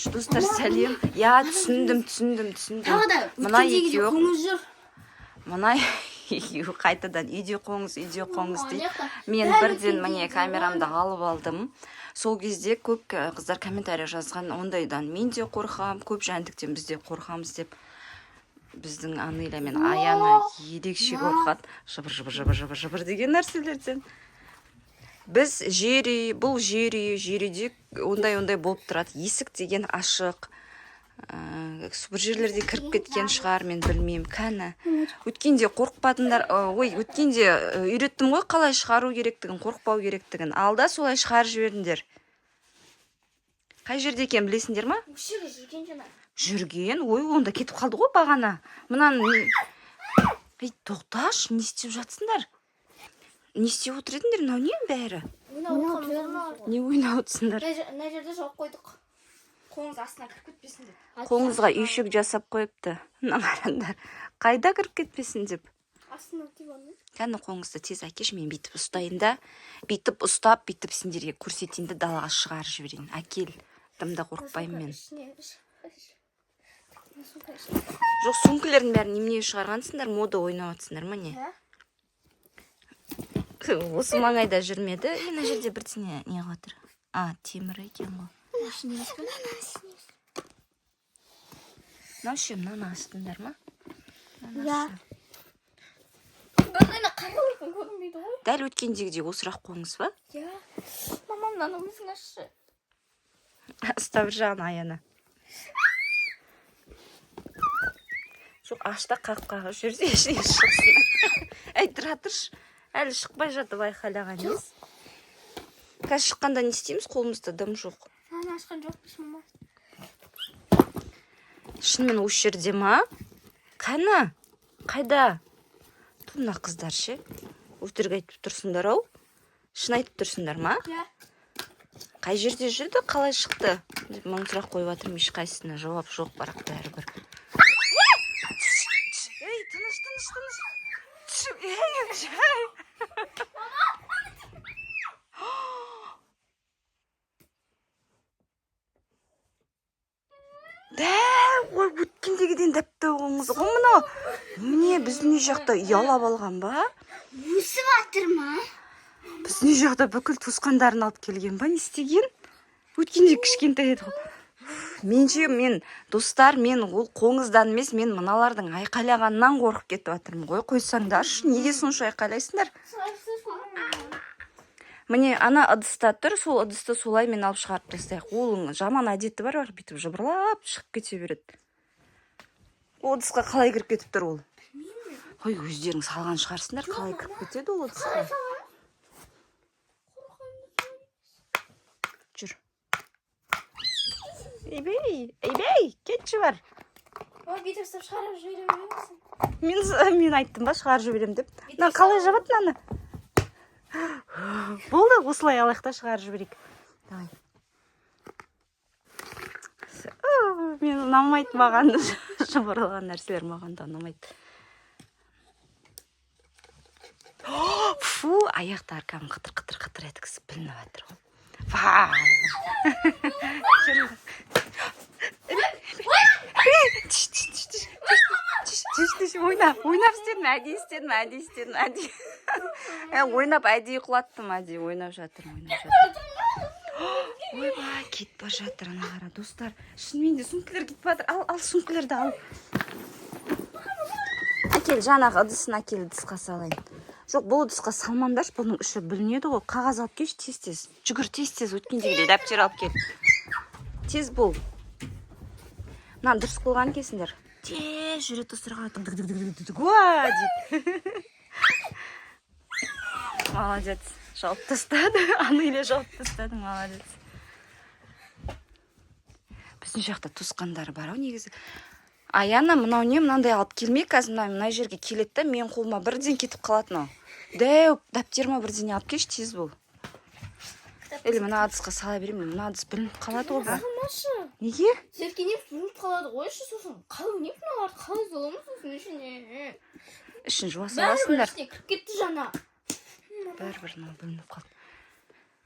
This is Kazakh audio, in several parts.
Достар, сәлем. Я түсіндім. Мына екеуі қайтадан үйде қоңыз дейді. Мен бірден міне камерамды алып алдым. Сол кезде көп қыздар комментарий жазған, ондайдан мен де қорқам, көп жәндіктен біз де қорқамыз деп. Біздің Аныйла мен Аяна ерекше қорқады. Жыбыр деген нәрселерден. Біз бұл жерде ондай болып тұрады. Есік деген ашық. Бір жерлерде кіріп кеткен шығар, мен білмеймін. Кәні. Өткенде қорықпадыңдар. Өткенде үйреттім ғой, қалай шығару керектігін, қорықпау керектігін. Алда солай шығарып жібердіңдер. Қай жерде екен білесіңдер ма? Жүрген. Онда кетіп қалды ғой бағана. Тоқташ, не істеп жатсыңдар? Не істеп отыр едіңдер? Мынау не бәрі? Не ойнап отырсыңдар? Мына жерде жауып қойдық. Қоңыз астына кіріп кетпесін деп. Қоңызға үйшік жасап қойыпты. Қараңдар. Қайда кіріп кетпесін деп. Астына диванның. Кәні қоңызды тез әкеш, мен бүйтіп ұстайын да. Бүйтіп ұстап, бүйтіп сендерге көрсетейін да далаға шығарып жіберейін. Әкел. Дымда қорықпаймын мен. Жоқ, сөмкелердің бәрін немене шығарғансыңдар, мода ойнап отырсыңдар ма не? Осы маңайда жүрмеді. Мына жерде бірдеңе не отыр. Темір екен ғой. Мынаны астыңдар ма? Иә. Бірдеңе қарауылтын көрінбейді ғой. Дәл өткендегідей осырақ қоңыз ба? Иә. Мамам, мынаны өзің ашшы. Ұстап жағын Аяна. Жоқ, ашта қағып жүрсе ішіне шықсын. Тұра тұрш. Әлі шықпай жатып айқайлаған ес. Қазір шыққанда не істейміз? Қолымызда дым жоқ. Ашқан жоқпыз, мама. Шынымен осы жерде ма? Қана? Қайда? Мына қыздар ше? Өтірік айтып тұрсыңдар ау? Шын айтып тұрсыңдар ма? Иә. Қай жерде жүрді? Қалай шықты? Мың сұрақ қойып жатырмын, ешқайсысына жауап жоқ, бірақ бәрібір. Ей, тыныш. Өткендегіден дәпті оңыз ғой мынау. Міне біздің үй жақта ұялап алған ба? Өсіп атыр ма? Біздің үй жақта бүкіл туысқандарын алып келген ба? Не істеген? Өткенде кішкентай еді ғой. Мен достар, мен ол қоңыздан емес, мен мыналардың айқайлағаннан қорқып кетіп жатырмын ғой. Қойсаңдаршы, неге сонша айқайлайсыңдар? Міне ана ыдыста тұр, сол ыдысты солай мен алып шығарып тастайық. Олың жаман әдеті бар, бүйтіп жыбырлап шығып кете береді. Ол ыдысқа қалай кіріп кетіп тұр ол? Ой, өздерің салған шығарсыңдар, қалай кіріп кетеді ол ыдысқа? Жүр. Эйбей, кетші бар. Ой, бүйтіп ұстап шығарып жіберем. Мен айттым ба, шығарып жіберем деп. Қалай жабады мынаны? Болды, осылай алайықта шығарып жіберейік. Давай. Мен ұнамайды маған. Жыбырлаған нәрселер маған да ұнамайды. Фу, аяқтар кәм қытыр еткісі білініп жатыр ғой. Ойнап істедім, әдейі. Ойнап әдейі құлаттым, ойнап жатырмын. Ойбай, кетіп бар жатыр, ана қара достар. Шынымен де сөмкелер кетіп жатыр. Ал сөмкелерді ал. Әкел, жаңағы ыдысын әкел, ыдысқа салайын. Жоқ, бұл ыдысқа салмаңдаршы, бұның іші білінеді ғой. Қағаз алып кеш, тез. Жүгір, тез, өткендегідей дәптер алып кел. Тез бол. Мына дұрыс қылған кесіңдер. Тез жүре тұсырға. Уа, дейді. Молодец. Жауып тастады. Аныйле жауып тастады, молодец. Біздің жақта туысқандары бар ау негізі. Аяна, мынау не, мынандай алып келмей, қазір мына жерге келеді да, мен қолыма бірден кетіп қалатын ау. Дәу, дәптеріма бірден алып кеш, тез бол. Или мына ыдысқа сала беремін, мына ыдыс білініп қалады ғой ба? Неге? Серкенеп білініп қалады ғой, сосын қалың не мыналарды қалай заламыз сосын ішіне. Ішін жуа саласыңдар. Бәрібір ішіне кіріп кетті жаңа. Бәрібір білініп қалды.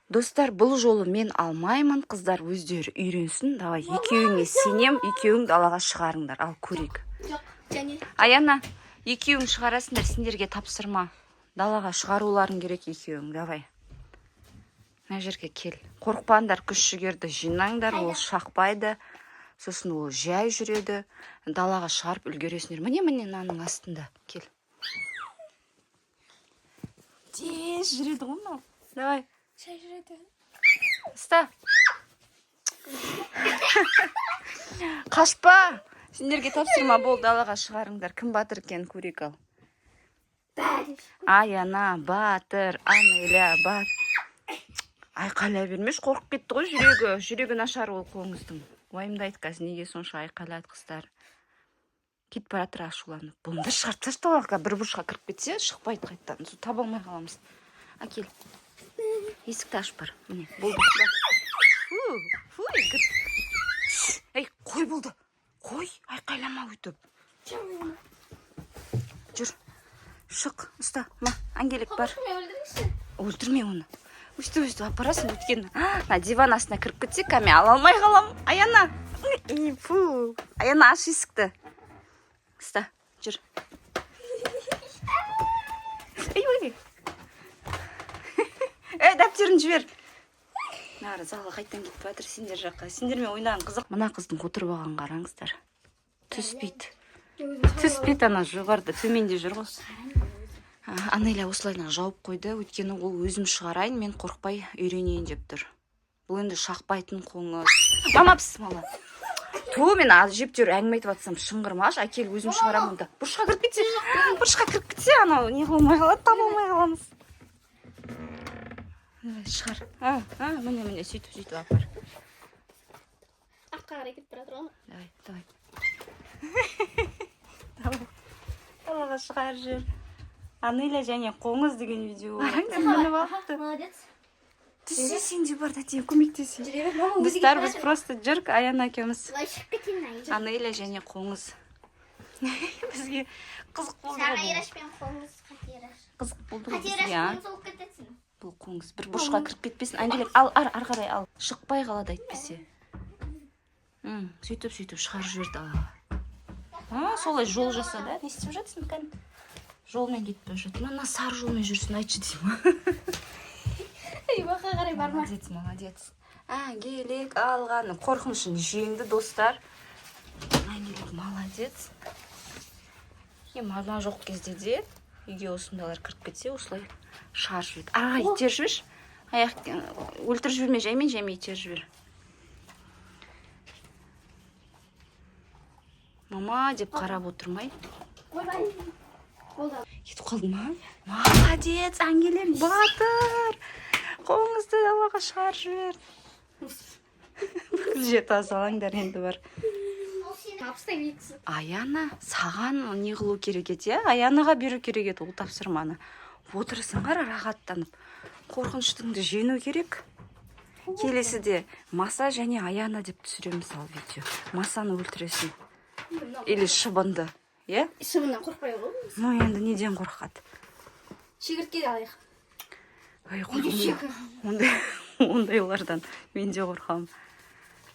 Достар, бұл жолы мен алмаймын, қыздар өздері үйренсін. Давай, екеуіңе сенем, екеуің далаға шығарыңдар. Ал көрейік. Жоқ, және. Аяна, екеуің шығарасыңдар, сендерге тапсырма. Далаға шығаруларың керек екеуің, давай. Мына жерге кел. Қорықпаңдар, күш-жігерді жинаңдар, ол шақпайды. Сосын ол жай жүреді. Далаға шығарып үлгересіңдер. Міне мынаның астында. Кел. Тез жүреді ғой мынау. Давай. Шай жүреді. Ұста. Қашпа. Сендерге тапсырма, бол, далаға шығарыңдар. Кім батыр екен көрейік ал. Аяна, батыр, Аныля, Айқайла бермеш, қорқып кетті ғой жүрегі. Жүрегі нашар ол қоңыздың. Уайымдайды қазір, неге сонша айқайлады қыздар. Кет баратыр ашуланып. Бұнды шығартсаш далаға, бір бұрышқа кіріп кетсе, шықпайды қайттан. Таба алмай қаламыз. Әкел. Есікті ашып бар. Міне, болды. Ей, қой болды. Қой, айқайлама өйтіп. Жүр. Шық, ұста. Ангелик бар. Өлтірме оны. Өсті апарасың өткен. На диван астына кіріп кетсек, кәме ала алмай қалам. Аяна. Аяна, аш есікті. Ұста, жүр. Дәптерін жібер. Нары залы қайттан кетіп батыр сендер жаққа. Сендермен ойнаған қызық. Мына қыздың отырып алған қараңыздар. Түспейді. Түспейді ана жоғарда, төменде жүр ғой. Аныля осылайдан жауып қойды. Өйткені ол өзім шығарайын, мен қорықпай үйренейін деп тұр. Бұл енді шақпайтын қоңыз. Мама піс, мала. Ту, мен аз жеп жүр, әңгіме айтып атсам шыңғырмаш, әкел өзім шығарамын да. Бұрышқа кіріп кетсе, анау не қылмай қалады, таба алмай қаламыз. Шығар. Міне, сөйтіп апар. Аққа қарай кетіп баратыр ғой. Давай. Далаға шығар жүр. Аныля және қоңыз деген видео. Молодец. Түссе сен де бар да тебе көмектесейін. Достар, біз просто жүрк, Аяна екеуміз. Аныля және қоңыз. Бізге қызық болды ғой. Қайраш пен қоңыз қатираш. Қызық болды ғой Қатираш бізге. қоңыз болып кетесің. Бұл қоңыз бір бұрышқа кіріп кетпесін. Ангелик, ал, арқарай ал. Шықпай қалады айтпесе. Сөйтіп шығар жүрді алаға. Солай жол жасады. Не істеп жатсың кән? Жолмен кетпей жүрді. Мына сары жолмен жүрсін, айтшы деймін. Бақа қарай барма. Молодец. Ангелик алғаны. Қорқынышын жеңді, достар. Ангелик молодец. Маған жоқ кезде де үйге осындалар кіріп кетсе, осылай шығар жүреді. Аға, итер жібер. Аяқ өлтір жіберме, жаймен итер жібер. Мама деп қарап отырмай. Кетіп қалды ма? Молодец, Ангелик батыр. Қоңызды далаға шығар жібер. Жет азалаңдар енді бар. Аяна, саған не қылу керек еді? Аянаға беру керек еді ол тапсырманы. Отырсыңдар рахаттанып. Қорқыныштыңды жеңу керек. Келесіде Маса және Аяна деп түсіреміз ал видео. Масаны өлтіресің. Или шыбынды. Шыбыннан қорқпай ғой. Енді неден қорқады? Шегіртке алайық. Ондайлардан мен де қорқамын.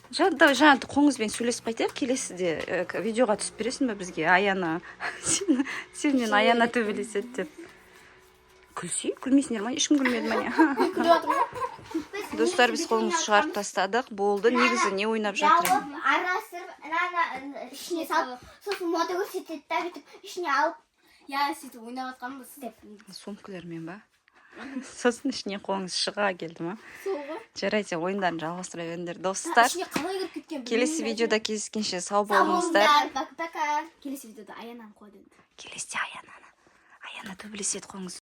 Жаңа қоңызбен сөйлесіп қайтайық, келесіде видеоға түсіп бересің бе бізге? Аяна, сенен Аяна төбелеседі деп. Күлсей, күлмейсіңдер ма? Ешкім күлмеді ма? Достар, біз қолымыз шығарып тастадық, болды. Негізі не ойнап жатыр? Арасырып, ішіне салып, сосын мода көрсетеді да, бүйтіп ішіне алып. Сөйтіп ойнап атқанбыз деп. Сумкілермен ба? Сосын ішіне қоңыз шыға келді ма? Жарайды, ойындарын жалғастыра беріңдер. Достар, келесі видеода кездескенше сау болыңыздар. Келесі видеода Аянаны қойды. Келесіде Аяна төбелеседі қоңыз.